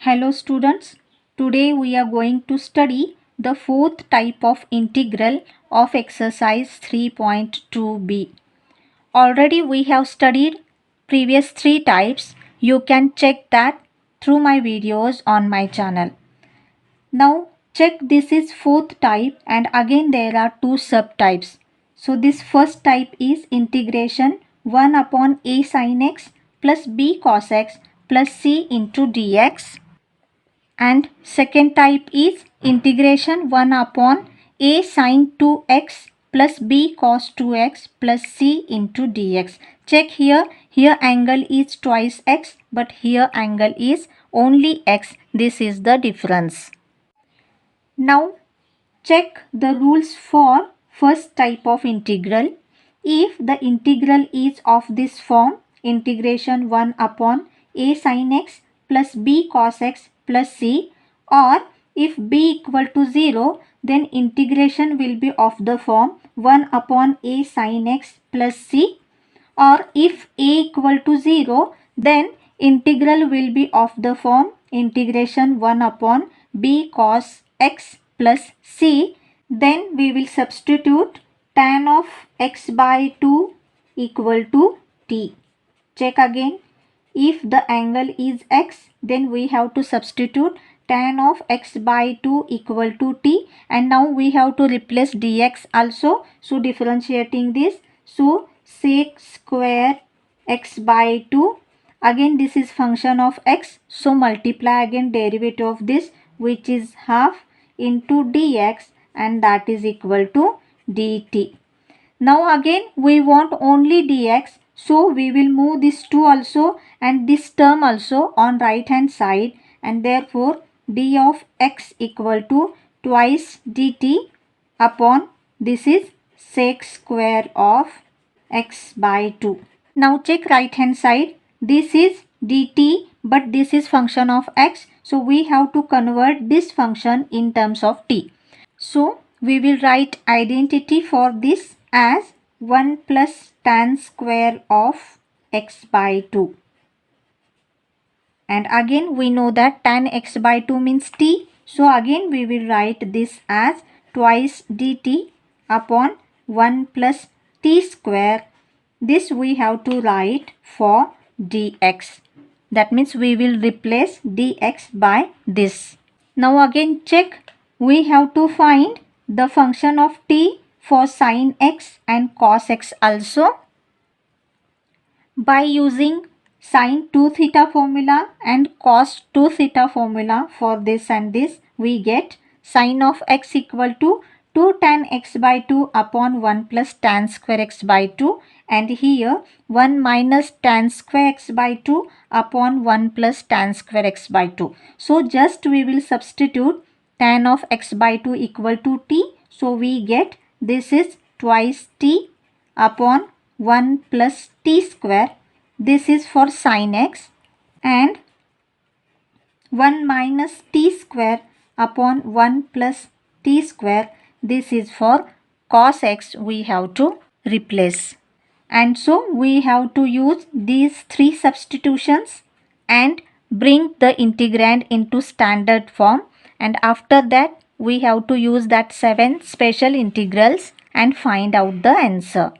Hello students, today we are going to study the fourth type of integral of exercise 3.2b. Already we have studied previous three types. You can check that through my videos on my channel. Now check, this is fourth type and again there are two subtypes. So this first type is integration 1 upon a sin x plus b cos x plus c into dx. And second type is integration 1 upon a sin 2x plus b cos 2x plus c into dx. Check here, here angle is twice x but here angle is only x. This is the difference. Now check the rules for first type of integral. If the integral is of this form, integration 1 upon a sin x plus b cos x plus c, or if b equal to 0, then integration will be of the form 1 upon a sin x plus c, or if a equal to 0, then integral will be of the form integration 1 upon b cos x plus c. Then we will substitute tan of x by 2 equal to t. Check again. If the angle is x, then we have to substitute tan of x by 2 equal to t, and now we have to replace dx also. So differentiating this, so sec square x by 2, again this is function of x, so multiply again derivative of this, which is half into dx, and that is equal to dt. Now again we want only dx, so we will move this 2 also and this term also on right hand side, and therefore d of x equal to twice dt upon this is sec square of x by 2. Now check right hand side, this is dt but this is function of x, so we have to convert this function in terms of t. So we will write identity for this as 1 plus tan square of x by 2. And again we know that tan x by 2 means t. So again we will write this as twice dt upon 1 plus t square. This we have to write for dx. That means we will replace dx by this. Now again check, we have to find the function of t for sin x and cos x also. By using sin 2 theta formula and cos 2 theta formula for this and this, we get sin of x equal to 2 tan x by 2 upon 1 plus tan square x by 2, and here 1 minus tan square x by 2 upon 1 plus tan square x by 2. So just we will substitute tan of x by 2 equal to t. So we get this is twice t upon 1 plus t square. This is for sin x, and 1 minus t square upon 1 plus t square. This is for cos x, we have to replace. And so we have to use these three substitutions and bring the integrand into standard form, and after that we have to use that 7 special integrals and find out the answer.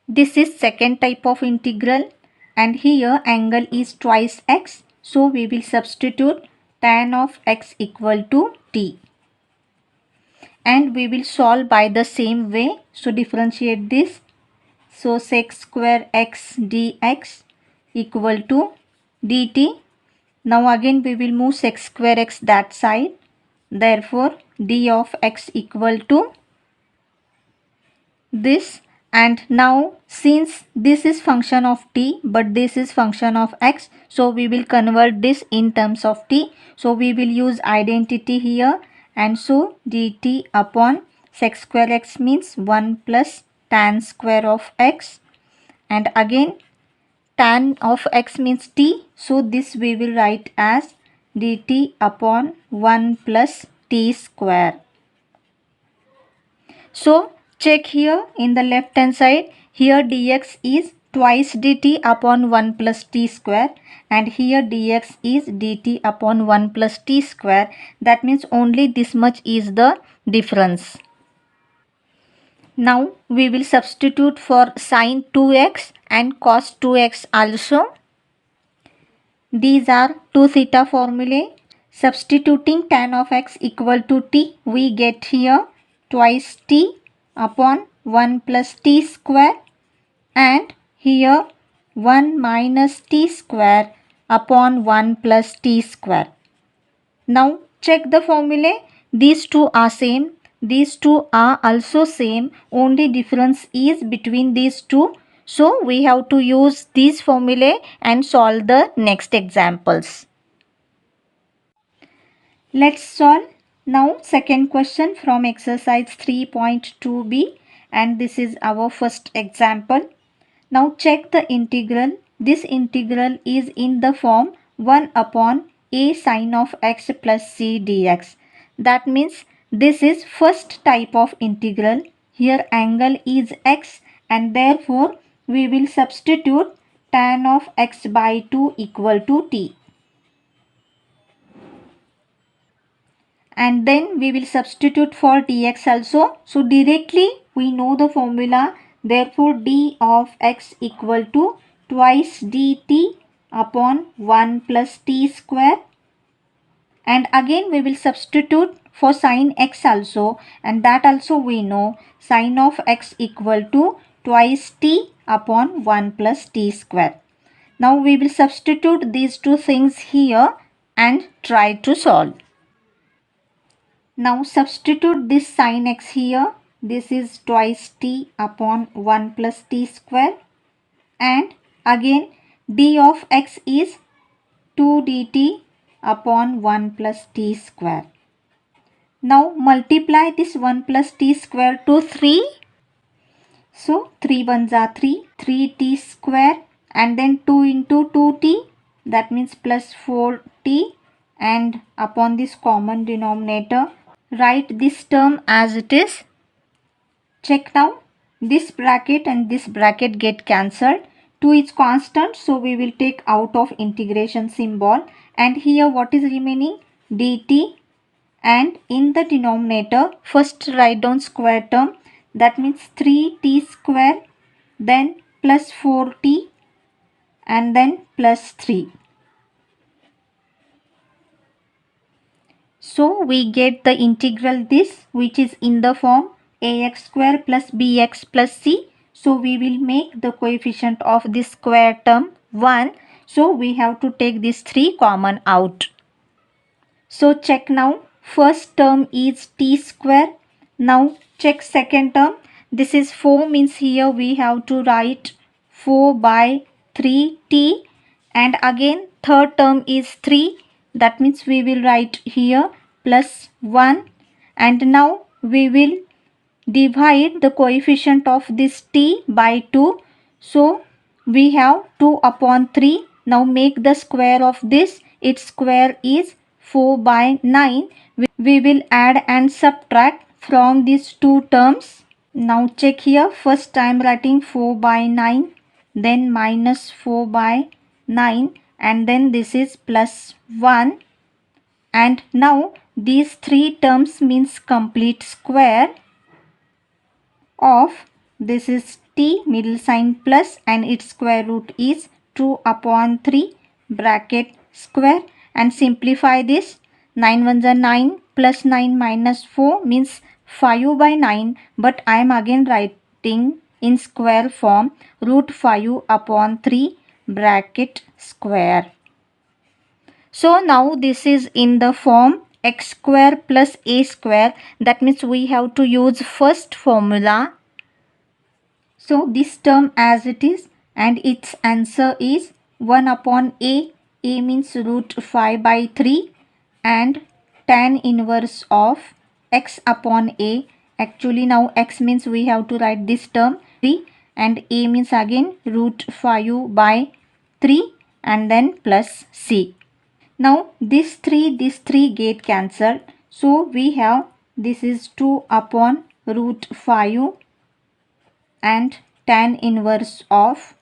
This is second type of integral, and here angle is twice x, so we will substitute tan of x equal to t. And we will solve by the same way, so differentiate this. So sec square x dx equal to dt. Now again we will move sec square x that side, therefore d of x equal to this. And now since this is function of t but this is function of x, so we will convert this in terms of t. So we will use identity here, and so dt upon sec square x means 1 plus tan square of x, and again tan of x means t, so this we will write as dt upon 1 plus t square. So check here in the left hand side, here dx is twice dt upon 1 plus t square, and here dx is dt upon 1 plus t square. That means only this much is the difference. Now we will substitute for sin 2x and cos 2x also. These are 2 theta formulae. Substituting tan of x equal to t, we get here twice t upon 1 plus t square, and here 1 minus t square upon 1 plus t square. Now check the formulae. These two are same. These two are also same. Only difference is between these two. So we have to use these formulae and solve the next examples. Let's solve. Now second question from exercise 3.2b, and this is our first example. Now check the integral. This integral is in the form 1 upon a sine of x plus c dx. That means this is first type of integral. Here angle is x, and therefore we will substitute tan of x by 2 equal to t. And then we will substitute for dx also. So directly we know the formula. Therefore d of x equal to twice dt upon 1 plus t square. And again we will substitute for sin x also, and that also we know sin of x equal to twice t upon 1 plus t square. Now we will substitute these two things here and try to solve. Now substitute this sin x here. This is twice t upon 1 plus t square, and again d of x is 2 dt upon 1 plus t square. Now multiply this 1 plus t square to 3. So 3 ones are 3, 3t square, and then 2 into 2t, that means plus 4t, and upon this common denominator write this term as it is. Check now. This bracket and this bracket get cancelled. 2 is constant, so we will take out of integration symbol. And here what is remaining? dt. And in the denominator, first write down square term. That means 3t square, then plus 4t, and then plus 3. So we get the integral this, which is in the form ax square plus bx plus c. So we will make the coefficient of this square term 1. So we have to take this 3 common out. So check now. First term is t square. Now check second term. This is 4, means here we have to write 4 by 3t, and again third term is 3. That means we will write here plus 1, and now we will divide the coefficient of this t by 2. So we have 2 upon 3. Now make the square of this. Its square is 4 by 9. We will add and subtract from these two terms. Now check here. First I am writing 4 by 9, then minus 4 by 9, and then this is plus 1. And now these three terms means complete square of this is t middle sign plus, and its square root is 2 upon 3 bracket square, and simplify this. 9 ones are 9, plus 9 minus 4 means 5 by 9, but I am again writing in square form root 5 upon 3 bracket square. So now this is in the form x square plus a square. That means we have to use first formula. So this term as it is, and its answer is 1 upon a. A means root 5 by 3, and tan inverse of x upon a. Actually now x means we have to write this term 3, and a means again root 5 by 3, and then plus c. Now this 3 get cancelled. So we have this is 2 upon root 5 and tan inverse of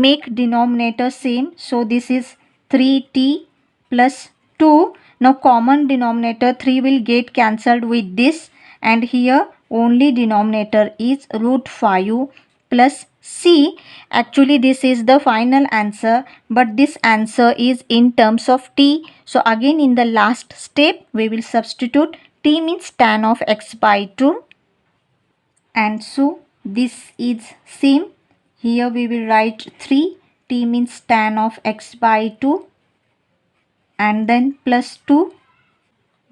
make denominator same. So this is 3t plus 2. Now common denominator 3 will get cancelled with this, and here only denominator is root 5 plus c. Actually this is the final answer, but this answer is in terms of t. So again in the last step we will substitute. T means tan of x by 2, and so this is same. Here we will write 3. T means tan of x by 2, and then plus 2.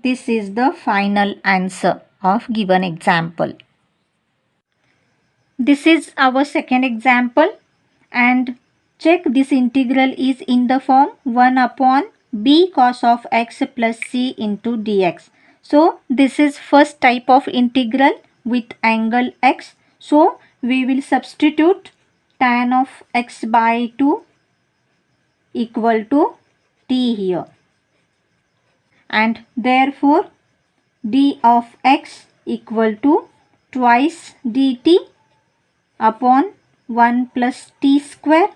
This is the final answer of given example. This is our second example, and check this integral is in the form 1 upon b cos of x plus c into dx. So this is first type of integral with angle x. So we will substitute tan of x by 2 equal to t here, and therefore d of x equal to twice dt upon 1 plus t square,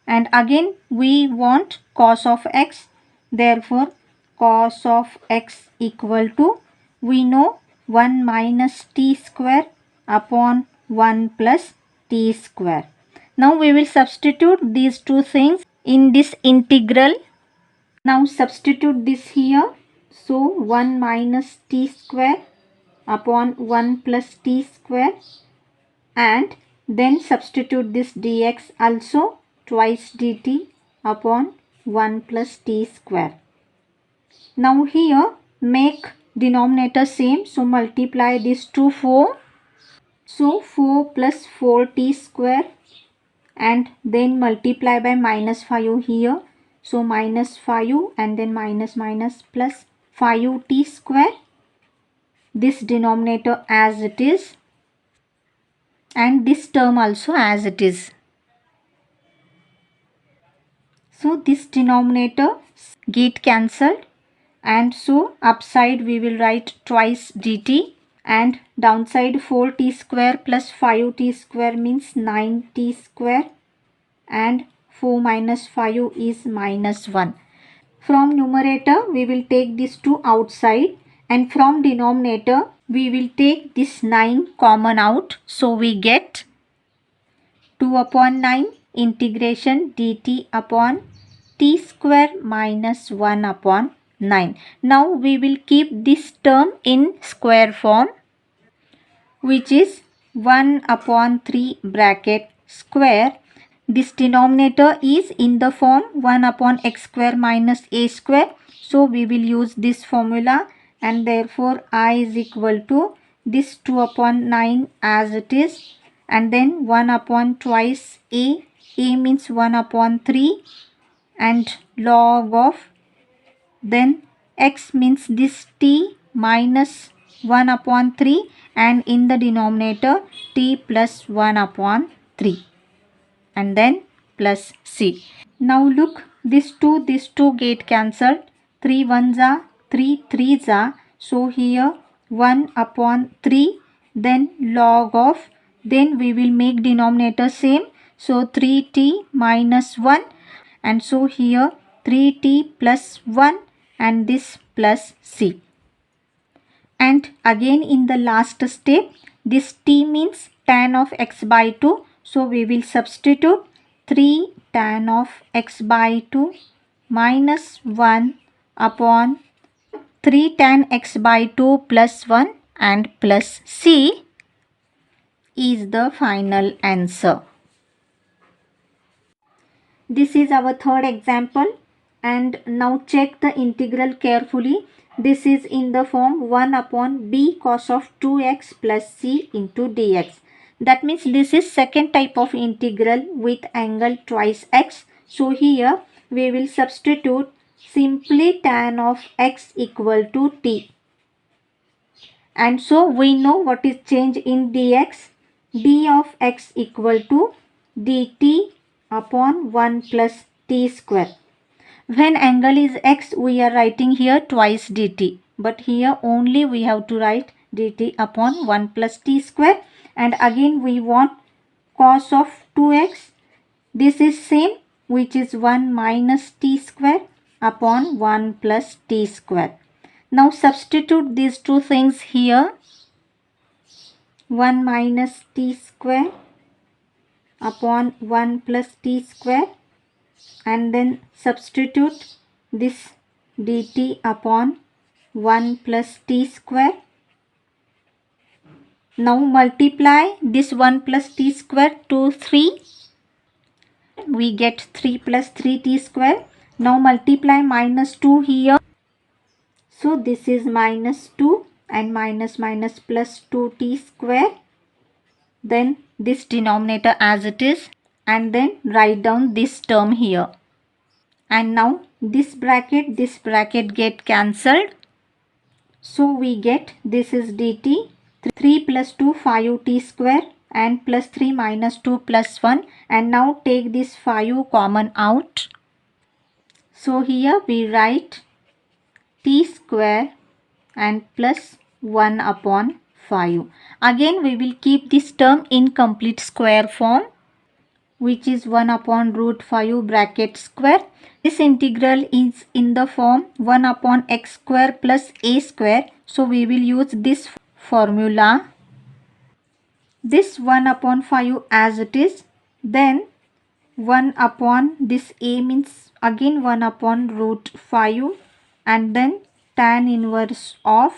and again we want cos of x, therefore cos of x equal to, we know, 1 minus t square upon 1 plus t square. Now we will substitute these two things in this integral. Now substitute this here. So 1 minus t square upon 1 plus t square, and then substitute this dx also, twice dt upon 1 plus t square. Now here make denominator same, so multiply this to 4. So 4 plus 4t square, and then multiply by minus 5 here. So minus 5 and then minus minus plus 5t square. This denominator as it is, and this term also as it is. So this denominator get cancelled, and so upside we will write twice dt, and downside 4t square plus 5t square means 9t square, and 4 minus 5 is minus 1. From numerator we will take this 2 outside, and from denominator we will take this 9 common out. So we get 2 upon 9 integration dt upon t square minus 1 upon 9. Now we will keep this term in square form, which is 1 upon 3 bracket square. This denominator is in the form 1 upon x square minus a square. So we will use this formula, and therefore I is equal to this 2 upon 9 as it is, and then 1 upon twice a. A means 1 upon 3, and log of, then x means this t minus 1 upon 3, and in the denominator t plus 1 upon 3, and then plus c. Now look, this 2 get cancelled. 3 ones are 3 3s are. So here 1 upon 3, then log of, then we will make denominator same. So 3t minus 1, and so here 3t plus 1, and this plus c. And again in the last step, this t means tan of x by 2. So we will substitute 3 tan of x by 2 minus 1 upon 3 tan x by 2 plus 1, and plus c is the final answer. This is our third example, and now check the integral carefully. This is in the form 1 upon b cos of 2x plus c into dx. That means this is second type of integral with angle twice x. So here we will substitute simply tan of x equal to t. And so we know what is change in dx. D of x equal to dt upon 1 plus t square. When angle is x, we are writing here twice dt, but here only we have to write dt upon 1 plus t square. And again we want cos of 2x, This is same, which is 1 minus t square upon 1 plus t square. Now substitute these two things here. 1 minus t square upon 1 plus t square, and then substitute this dt upon 1 plus t square. Now multiply this 1 plus t square to 3. We get 3 plus 3t square. Now multiply minus 2 here. So this is minus 2 and minus minus plus 2t square. Then this denominator as it is, and then write down this term here. And now this bracket get cancelled. So we get this is dt 3 plus 2 5t square and plus 3 minus 2 plus 1, and now take this 5 common out. So here we write t square and plus 1 upon 5. Again we will keep this term in complete square form, which is 1 upon root 5 bracket square. This integral is in the form 1 upon x square plus a square. So we will use this formula. This 1 upon 5 as it is. Then 1 upon this a means again 1 upon root 5, and then tan inverse of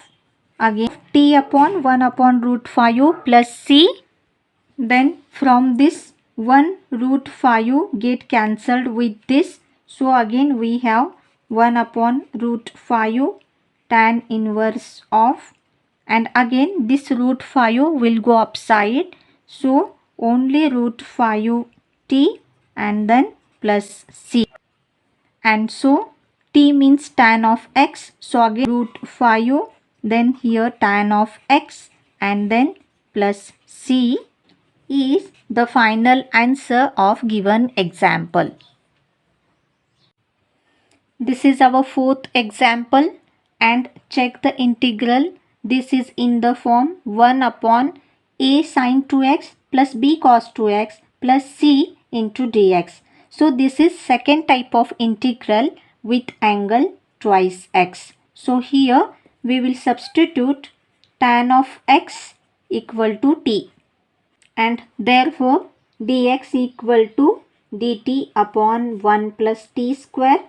again t upon 1 upon root 5 plus c. Then from this 1 root 5 get cancelled with this. So again we have 1 upon root 5 tan inverse of, and again this root 5 will go upside. So only root 5 t and then plus c. And so t means tan of x. So again root 5, then here tan of x, and then plus c is the final answer of given example. This is our fourth example, and check the integral. This is in the form 1 upon a sin 2x plus b cos 2x plus c into dx. So this is second type of integral with angle twice x. So here we will substitute tan of x equal to t, and therefore dx equal to dt upon 1 plus t square.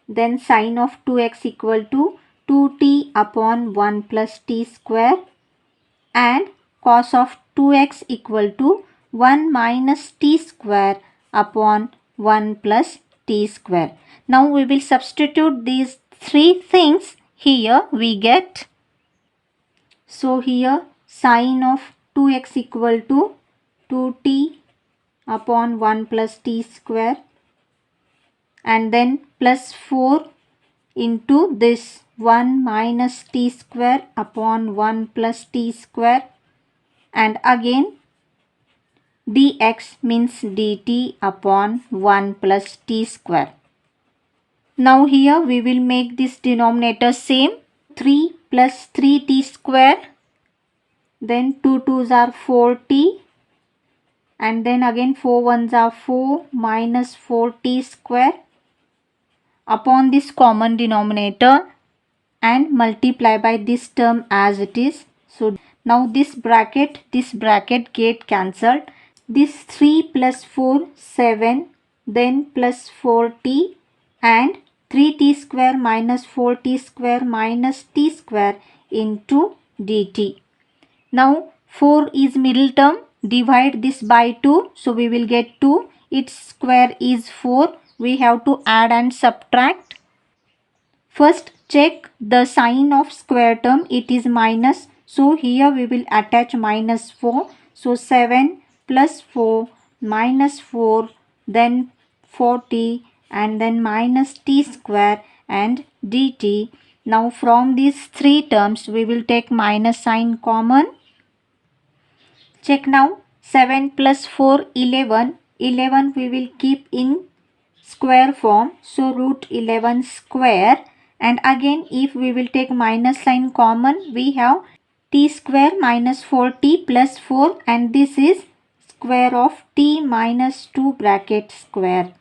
Then sin of 2x equal to 2t upon 1 plus t square, and cos of 2x equal to 1 minus t square upon 1 plus t square. Now we will substitute these three things here. We get, so here sin of 2x equal to 2t upon 1 plus t square, and then plus 4 into this 1 minus t square upon 1 plus t square, and again dx means dt upon 1 plus t square. Now here we will make this denominator same. 3 plus 3t square, then 2 2s are 4t, and then again 4 1s are 4 minus 4t square upon this common denominator, and multiply by this term as it is. So now this bracket get cancelled. This 3 plus 4 7, then plus 4t, and 3t square minus 4t square minus t square into dt. Now 4 is middle term, divide this by 2, so we will get 2. Its square is 4. We have to add and subtract. First check the sign of square term, it is minus. So here we will attach minus 4. So 7 plus 4 minus 4, then 40, and then minus t square and dt. Now from these three terms we will take minus sign common. Check now. 7 plus 4 11. 11 we will keep in square form. So root 11 square. And again if we will take minus sign common, we have t square minus 4t plus 4, and this is square of t minus 2 bracket square.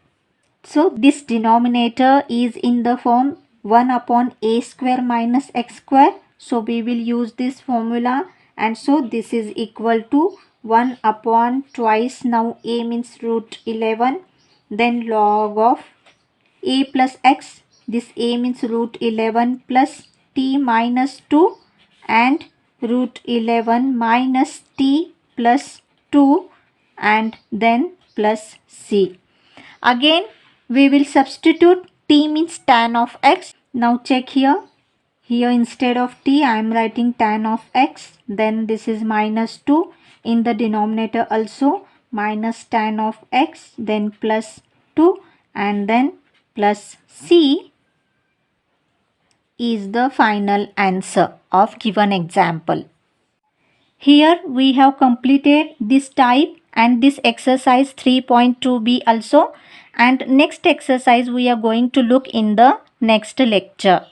So this denominator is in the form 1 upon a square minus x square. So we will use this formula, and so this is equal to 1 upon twice, now a means root 11, then log of a plus x, this a means root 11 plus t minus 2 and root 11 minus t plus 2 and then plus c. Again we will substitute t means tan of x. Now check here. Here instead of t I am writing tan of x. Then this is minus 2. In the denominator also minus tan of x. Then plus 2 and then plus c is the final answer of given example. Here we have completed this type and this exercise 3.2b also, and next exercise we are going to look in the next lecture.